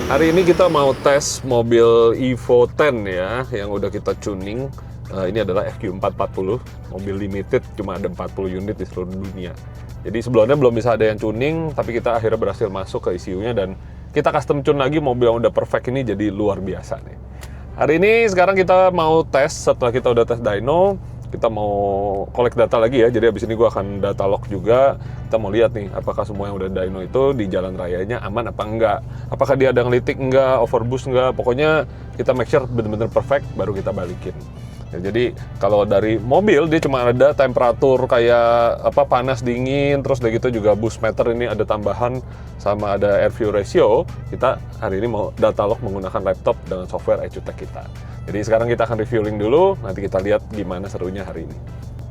Hari ini kita mau tes mobil Evo 10 ya, yang udah kita tuning. Ini adalah FQ440, mobil limited, cuma ada 40 unit di seluruh dunia. Jadi sebelumnya belum bisa ada yang tuning, tapi kita akhirnya berhasil masuk ke ECU-nya dan kita custom tune lagi mobil yang udah perfect ini jadi luar biasa nih. Hari ini sekarang kita mau tes, setelah kita udah tes dyno, kita mau collect data lagi ya. Jadi abis ini gue akan data log juga. Kita mau lihat nih, apakah semua yang udah dyno itu di jalan rayanya aman apa enggak. Apakah dia ada ngelitik enggak, overboost enggak. Pokoknya kita make sure bener-bener perfect, baru kita balikin. Ya, jadi kalau dari mobil dia cuma ada temperatur kayak apa, panas dingin, terus udah gitu juga boost meter ini ada tambahan sama ada air fuel ratio. Kita hari ini mau data log menggunakan laptop dengan software EcuTech kita. Jadi sekarang kita akan reviewing dulu, nanti kita lihat gimana serunya hari ini.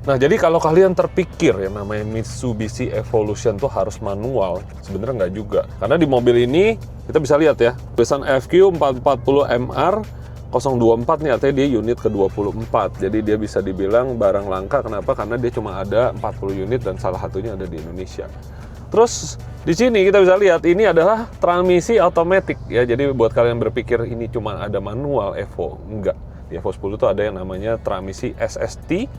Nah, jadi kalau kalian terpikir yang namanya Mitsubishi Evolution tuh harus manual, sebenarnya nggak juga. Karena di mobil ini kita bisa lihat ya, tulisan FQ440MR 024 nih, artinya dia unit ke-24. Jadi dia bisa dibilang barang langka. Kenapa? Karena dia cuma ada 40 unit dan salah satunya ada di Indonesia. Terus di sini kita bisa lihat ini adalah transmisi otomatis ya. Jadi buat kalian berpikir ini cuma ada manual Evo, enggak. Di Evo 10 tuh ada yang namanya transmisi SST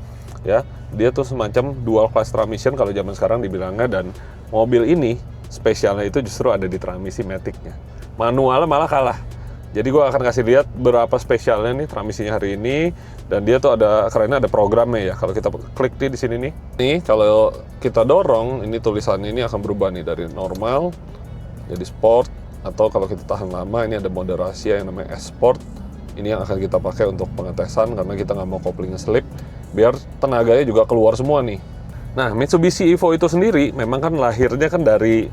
ya. Dia tuh semacam dual class transmission kalau zaman sekarang dibilangnya, dan mobil ini spesialnya itu justru ada di transmisi matic-nya. Manualnya malah kalah. Jadi gue akan kasih lihat berapa spesialnya nih transmisinya hari ini, dan dia tuh ada kerennya, ada programnya ya. Kalau kita klik di sini nih, kalau kita dorong ini tulisannya ini akan berubah nih dari normal jadi sport, atau kalau kita tahan lama ini ada mode rahasia yang namanya S-Sport. Ini yang akan kita pakai untuk pengetesan karena kita nggak mau koplingnya slip, biar tenaganya juga keluar semua nih. Nah, Mitsubishi Evo itu sendiri memang kan lahirnya kan dari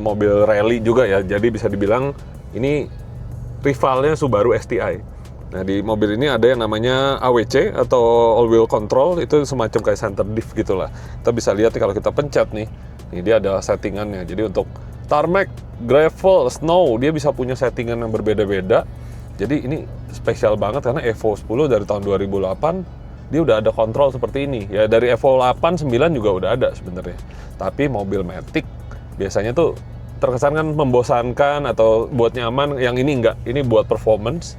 mobil rally juga ya. Jadi bisa dibilang ini rivalnya Subaru STI. Nah, di mobil ini ada yang namanya AWC atau all wheel control, itu semacam kayak center diff gitulah. Kita bisa lihat nih, kalau kita pencet nih dia ada settingannya. Jadi untuk tarmac, gravel, snow, dia bisa punya settingan yang berbeda-beda. Jadi ini spesial banget karena Evo 10 dari tahun 2008 dia udah ada kontrol seperti ini. Ya dari Evo 8, 9 juga udah ada sebenarnya. Tapi mobil matic biasanya tuh terkesan kan membosankan atau buat nyaman, yang ini enggak, ini buat performance.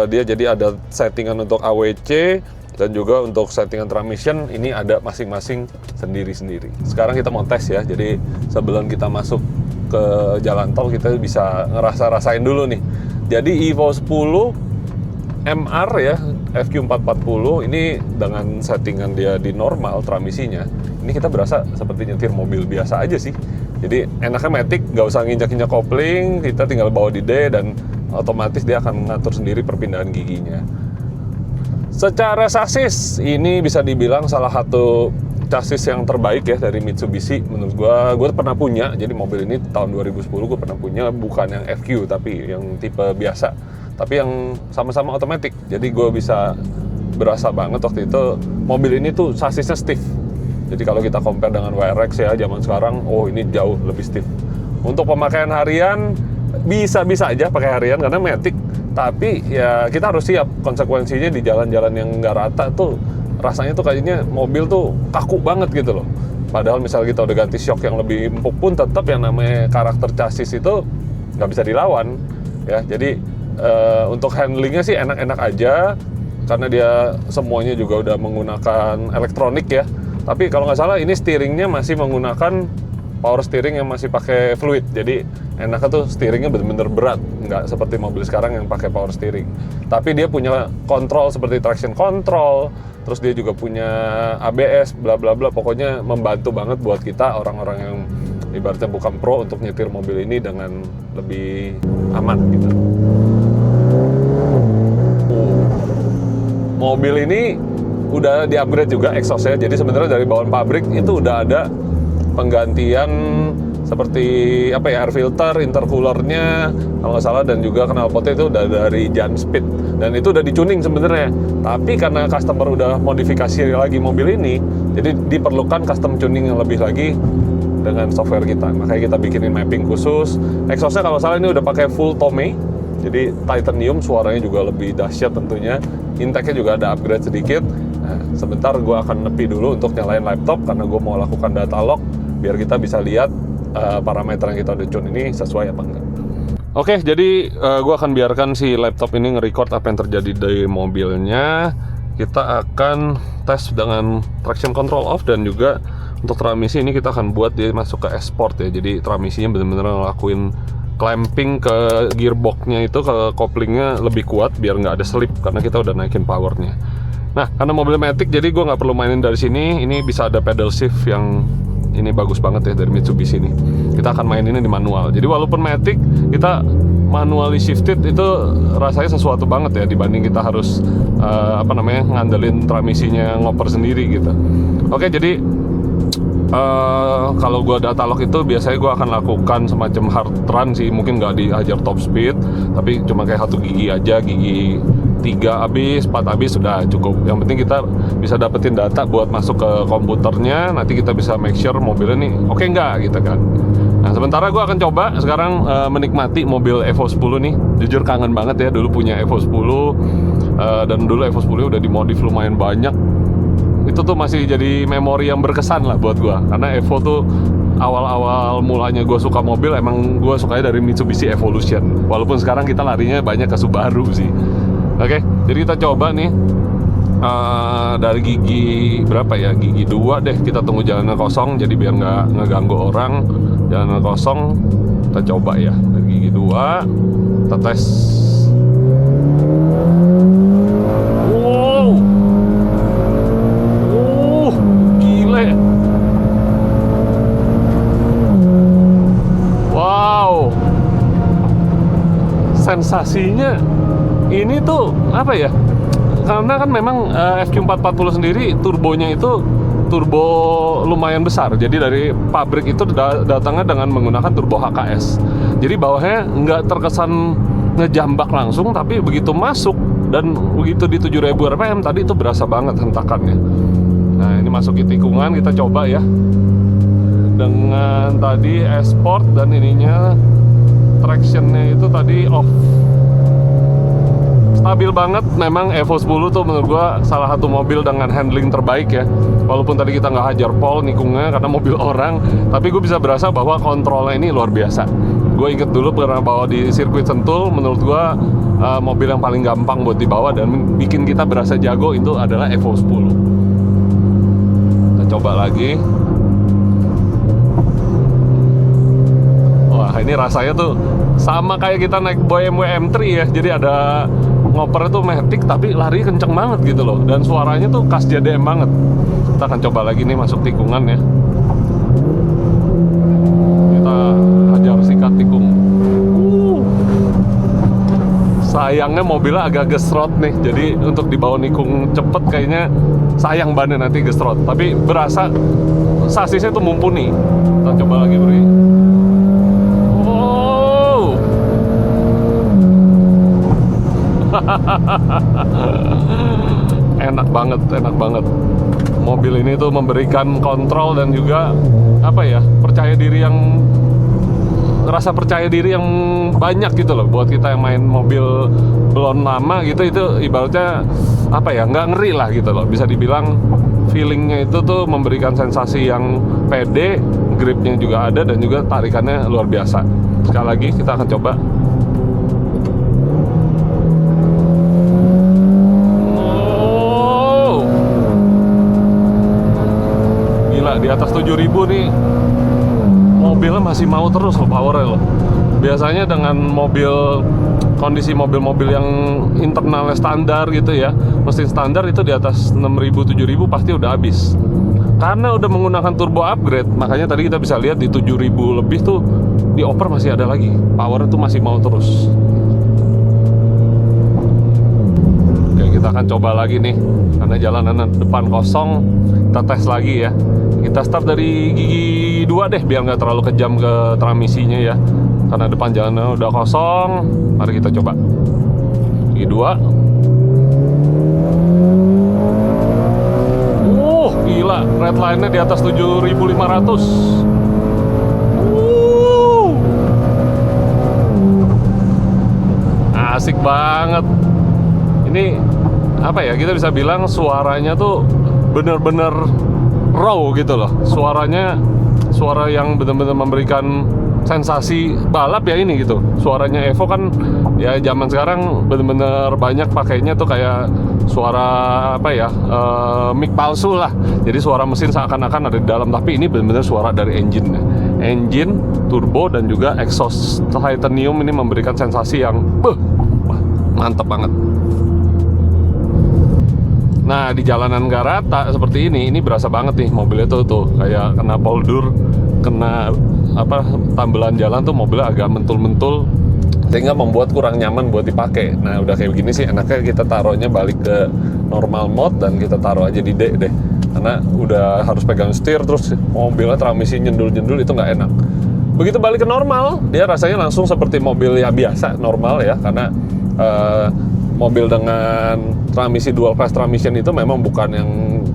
Dia jadi ada settingan untuk AWC dan juga untuk settingan transmission ini ada masing-masing sendiri-sendiri. Sekarang kita mau tes ya, jadi sebelum kita masuk ke jalan tol kita bisa ngerasa-rasain dulu nih. Jadi Evo 10 MR ya, FQ440 ini dengan settingan dia di normal transmisinya, ini kita berasa seperti nyetir mobil biasa aja sih. Jadi enaknya matic, nggak usah nginjak-nginjak kopling, kita tinggal bawa di D dan otomatis dia akan mengatur sendiri perpindahan giginya. Secara sasis, ini bisa dibilang salah satu chassis yang terbaik ya dari Mitsubishi menurut gue pernah punya. Jadi mobil ini tahun 2010 gue pernah punya, bukan yang FQ tapi yang tipe biasa, tapi yang sama-sama otomatis. Jadi gue bisa berasa banget waktu itu mobil ini tuh sasisnya stiff. Jadi kalau kita compare dengan WRX ya zaman sekarang, oh ini jauh lebih stiff. Untuk pemakaian harian bisa-bisa aja pakai harian karena matic, tapi ya kita harus siap konsekuensinya di jalan-jalan yang nggak rata tuh. Rasanya tuh kayaknya mobil tuh kaku banget gitu loh. Padahal misalnya kita udah ganti shock yang lebih empuk pun tetap yang namanya karakter chassis itu nggak bisa dilawan ya. Jadi untuk handlingnya sih enak-enak aja karena dia semuanya juga udah menggunakan elektronik ya. Tapi kalau nggak salah ini steeringnya masih menggunakan power steering yang masih pakai fluid. Jadi enaknya tuh steeringnya bener-bener berat, nggak seperti mobil sekarang yang pakai power steering. Tapi dia punya kontrol seperti traction control, terus dia juga punya ABS, bla bla bla. Pokoknya membantu banget buat kita orang-orang yang ibaratnya bukan pro untuk nyetir mobil ini dengan lebih aman gitu. Mobil ini udah di-upgrade juga exhaust-nya. Jadi sebenarnya dari bawaan pabrik itu udah ada penggantian seperti apa ya, air filter, intercoolernya kalau nggak salah, dan juga knalpotnya itu udah dari Jan Speed, dan itu udah dicuning sebenarnya. Tapi karena customer udah modifikasi lagi mobil ini, jadi diperlukan custom tuning yang lebih lagi dengan software kita. Makanya kita bikinin mapping khusus. Exhaust-nya kalau salah ini udah pakai full Tomei, jadi titanium, suaranya juga lebih dahsyat tentunya. Intake-nya juga ada upgrade sedikit. Nah, sebentar gue akan nepi dulu untuk nyalain laptop karena gue mau lakukan data log biar kita bisa lihat parameter yang kita udah tune ini sesuai apa enggak. Oke, jadi gue akan biarkan si laptop ini nge-record apa yang terjadi di mobilnya. Kita akan tes dengan traction control off, dan juga untuk transmisi ini kita akan buat dia masuk ke sport ya. Jadi transmisinya benar-benar ngelakuin clamping ke gearboxnya itu, ke couplingnya lebih kuat biar nggak ada slip karena kita udah naikin powernya. Nah, karena mobil matic jadi gue nggak perlu mainin dari sini. Ini bisa ada pedal shift yang ini bagus banget ya dari Mitsubishi ini. Kita akan main ini di manual. Jadi walaupun matic, kita manually shifted itu rasanya sesuatu banget ya dibanding kita harus ngandelin transmisinya ngoper sendiri gitu. Oke, jadi kalau gue data lock itu biasanya gue akan lakukan semacam hard run sih, mungkin nggak diajar top speed, tapi cuma kayak 1 gigi aja, gigi 3 habis, 4 habis sudah cukup. Yang penting kita bisa dapetin data buat masuk ke komputernya, nanti kita bisa make sure mobilnya nih oke nggak gitu kan. Nah, sementara gue akan coba sekarang menikmati mobil Evo 10 nih. Jujur kangen banget ya, dulu punya Evo 10 dan dulu Evo 10 udah dimodif lumayan banyak. Itu tuh masih jadi memori yang berkesan lah buat gue, karena Evo tuh awal-awal mulanya gue suka mobil emang gue sukanya dari Mitsubishi Evolution, walaupun sekarang kita larinya banyak ke Subaru sih. Oke, jadi kita coba nih dari gigi berapa ya, gigi 2 deh, kita tunggu jalannya kosong jadi biar nggak ngeganggu orang. Jalannya kosong kita coba ya, dari gigi 2 kita tes. Wow, gile. Wow, sensasinya ini tuh apa ya, karena kan memang FQ440 sendiri turbonya itu turbo lumayan besar. Jadi dari pabrik itu datangnya dengan menggunakan turbo HKS. Jadi bawahnya nggak terkesan ngejambak langsung, tapi begitu masuk dan begitu di 7000 rpm tadi itu berasa banget hentakannya. Nah, ini masuk ke tikungan, kita coba ya dengan tadi Sport dan ininya tractionnya itu tadi off. Stabil banget, memang Evo 10 tuh menurut gua salah satu mobil dengan handling terbaik ya. Walaupun tadi kita nggak hajar pol nikungnya karena mobil orang, tapi gue bisa berasa bahwa kontrolnya ini luar biasa. Gue inget dulu pernah bawa di sirkuit Sentul, menurut gua mobil yang paling gampang buat dibawa dan bikin kita berasa jago itu adalah Evo 10. Kita coba lagi. Wah, ini rasanya tuh sama kayak kita naik BMW M3 ya. Jadi ada ngoper itu matic tapi lari kenceng banget gitu loh, dan suaranya tuh khas JDM banget. Kita akan coba lagi nih masuk tikungan ya. Kita hajar sikat tikung. Sayangnya mobilnya agak gesrot nih, jadi untuk dibawa nikung cepet kayaknya sayang banget nanti gesrot. Tapi berasa sasisnya tuh mumpuni. Kita coba lagi beri. Enak banget. Mobil ini tuh memberikan kontrol dan juga percaya diri rasa percaya diri yang banyak gitu loh buat kita yang main mobil belum lama gitu. Itu ibaratnya nggak ngeri lah gitu loh, bisa dibilang feelingnya itu tuh memberikan sensasi yang pede, gripnya juga ada dan juga tarikannya luar biasa. Sekali lagi kita akan coba. Di atas 7000 nih mobilnya masih mau terus loh powernya loh. Biasanya dengan kondisi mobil-mobil yang internalnya standar gitu ya, mesin standar itu di atas 6000 7000 pasti udah habis. Karena udah menggunakan turbo upgrade, makanya tadi kita bisa lihat di 7000 lebih tuh di upper masih ada lagi, powernya tuh masih mau terus. Oke, kita akan coba lagi nih karena jalanan depan kosong. Kita tes lagi ya. Kita start dari gigi 2 deh biar nggak terlalu kejam ke transmisinya ya, karena depan jalannya udah kosong. Mari kita coba gigi 2. Gila, red line-nya di atas 7500. Asik banget. Ini kita bisa bilang suaranya tuh bener-bener raw gitu loh. Suara yang benar-benar memberikan sensasi balap ya ini gitu. Suaranya Evo kan ya zaman sekarang bener-bener banyak pakainya tuh kayak suara apa ya, mic palsu lah. Jadi suara mesin seakan-akan ada di dalam, tapi ini bener-bener suara dari engine turbo dan juga exhaust titanium. Ini memberikan sensasi yang mantep banget. Nah, di jalanan nggak rata seperti ini berasa banget nih mobilnya tuh kayak kena poldur, kena tambelan jalan tuh mobilnya agak mentul-mentul, sehingga membuat kurang nyaman buat dipakai. Nah, udah kayak begini sih enaknya kita taruhnya balik ke normal mode dan kita taruh aja di D deh, karena udah harus pegang setir terus mobilnya transmisi nyendul-nyendul, itu nggak enak. Begitu balik ke normal, dia rasanya langsung seperti mobil ya biasa, normal ya, karena mobil dengan transmisi dual clutch transmission itu memang bukan yang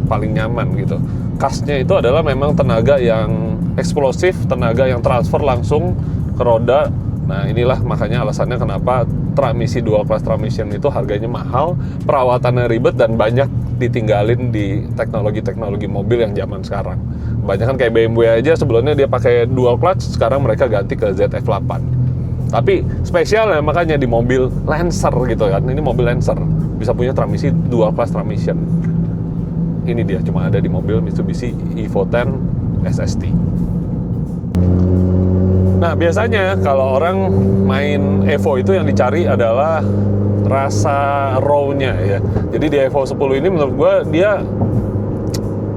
paling nyaman gitu. Khasnya itu adalah memang tenaga yang eksplosif, tenaga yang transfer langsung ke roda. Nah, inilah makanya alasannya kenapa transmisi dual clutch transmission itu harganya mahal, perawatannya ribet, dan banyak ditinggalin di teknologi-teknologi mobil yang zaman sekarang. Banyak kan kayak BMW aja sebelumnya dia pakai dual clutch, sekarang mereka ganti ke ZF8. Tapi spesial ya makanya di mobil Lancer gitu kan. Ini mobil Lancer bisa punya transmisi dual clutch transmission. Ini dia cuma ada di mobil Mitsubishi Evo 10 SST. Nah, biasanya kalau orang main Evo itu yang dicari adalah rasa raw-nya ya. Jadi di Evo 10 ini menurut gue dia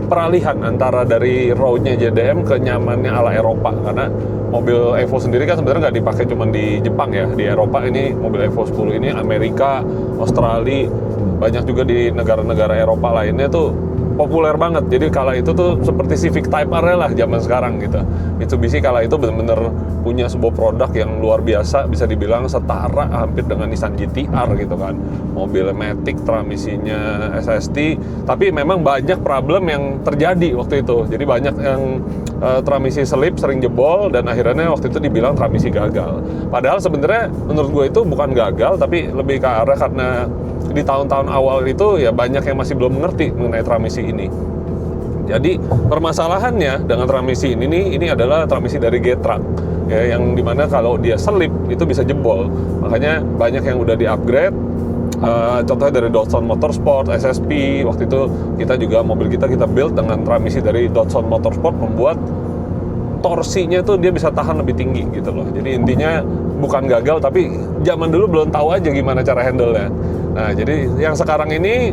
peralihan antara dari raw-nya JDM ke nyamannya ala Eropa, karena mobil Evo sendiri kan sebenarnya nggak dipakai cuma di Jepang ya, di Eropa ini mobil Evo 10 ini Amerika, Australia, banyak juga di negara-negara Eropa lainnya tuh populer banget. Jadi kala itu tuh seperti Civic Type R lah zaman sekarang gitu. Mitsubishi kala itu benar-benar punya sebuah produk yang luar biasa, bisa dibilang setara hampir dengan Nissan GT-R gitu kan. Mobil matic, transmisinya SST, tapi memang banyak problem yang terjadi waktu itu. Jadi banyak yang transmisi selip, sering jebol, dan akhirnya waktu itu dibilang transmisi gagal. Padahal sebenarnya menurut gue itu bukan gagal, tapi lebih ke arah karena di tahun-tahun awal itu ya banyak yang masih belum mengerti mengenai transmisi ini. Jadi permasalahannya dengan transmisi ini adalah transmisi dari Getrag ya, yang dimana kalau dia selip itu bisa jebol. Makanya banyak yang udah di-upgrade. Contohnya dari Dodson Motorsport, SSP. Waktu itu kita juga mobil kita build dengan transmisi dari Dodson Motorsport, membuat torsinya tuh dia bisa tahan lebih tinggi gitu loh. Jadi intinya bukan gagal, tapi zaman dulu belum tahu aja gimana cara handle-nya. Nah, jadi yang sekarang ini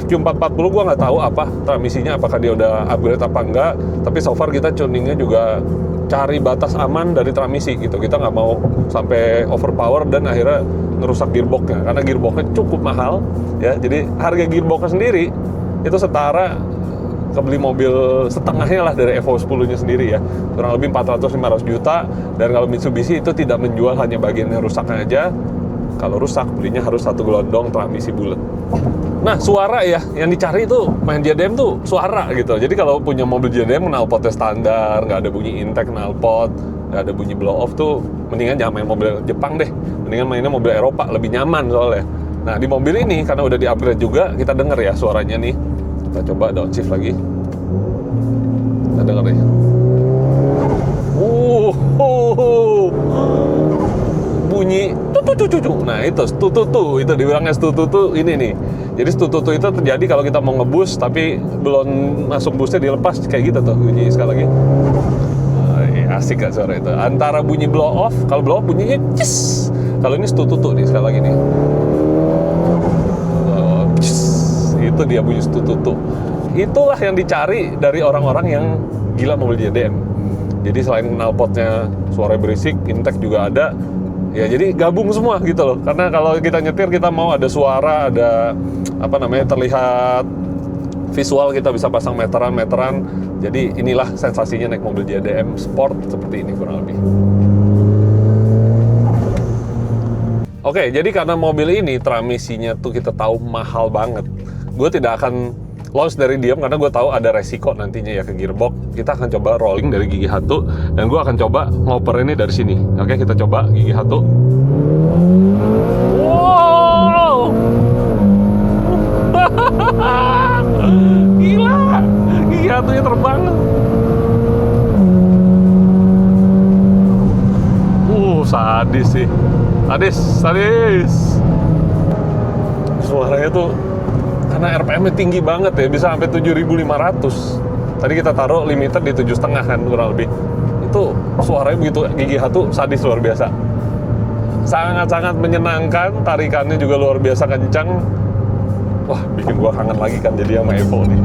FQ440 gua nggak tahu apa transmisinya, apakah dia udah upgrade apa enggak. Tapi so far kita tuningnya juga cari batas aman dari transmisi gitu. Kita nggak mau sampai overpower dan akhirnya ngerusak gearboxnya, karena gearboxnya cukup mahal ya. Jadi harga gearboxnya sendiri itu setara kebeli mobil setengahnya lah dari Evo 10 nya sendiri ya, kurang lebih 400-500 juta. Dan kalau Mitsubishi itu tidak menjual hanya bagian yang rusaknya aja. Kalau rusak belinya harus satu gelondong transmisi bulat. Nah, suara ya yang dicari itu main JDM tuh suara gitu. Jadi kalau punya mobil JDM knalpotnya standar, nggak ada bunyi intake knalpot, nggak ada bunyi blow off, tuh mendingan jangan main mobil Jepang deh, mendingan mainnya mobil Eropa, lebih nyaman soalnya. Nah, di mobil ini karena udah di upgrade juga, kita denger ya suaranya nih. Kita coba downshift lagi. Kita denger deh. Bunyi tutu. Nah, itu tutu itu dibilangnya tutu ini nih. Jadi tutu itu terjadi kalau kita mau ngebus tapi belum masuk busnya dilepas kayak gitu tuh bunyi. Sekali lagi. Asik gak suara itu? Antara bunyi blow off, kalau blow off bunyinya cis. Kalau ini tutu nih sekali lagi nih. Itu dia bunyi tutu. Itulah yang dicari dari orang-orang yang gila mobil JDM. Jadi selain knalpotnya suara berisik, intake juga ada. Ya jadi gabung semua gitu loh. Karena kalau kita nyetir kita mau ada suara, ada terlihat visual, kita bisa pasang meteran. Jadi inilah sensasinya naik mobil JDM sport seperti ini kurang lebih. Oke, jadi karena mobil ini transmisinya tuh kita tahu mahal banget. Gue tidak akan launch dari diam karena gue tahu ada resiko nantinya ya ke gearbox. Kita akan coba rolling dari gigi 1 dan gue akan coba ngoper ini dari sini. Oke, kita coba gigi 1. Wow! Gila! Gigi 1-nya terbang. sadis sih. Sadis. Suaranya tuh karena RPM-nya tinggi banget ya, bisa sampai 7.500. Tadi kita taruh limited di 7,5 kan kurang lebih. Itu suaranya begitu gigih tuh sadis luar biasa. Sangat-sangat menyenangkan, tarikannya juga luar biasa kencang. Wah, bikin gua kangen lagi kan jadi sama Evo nih.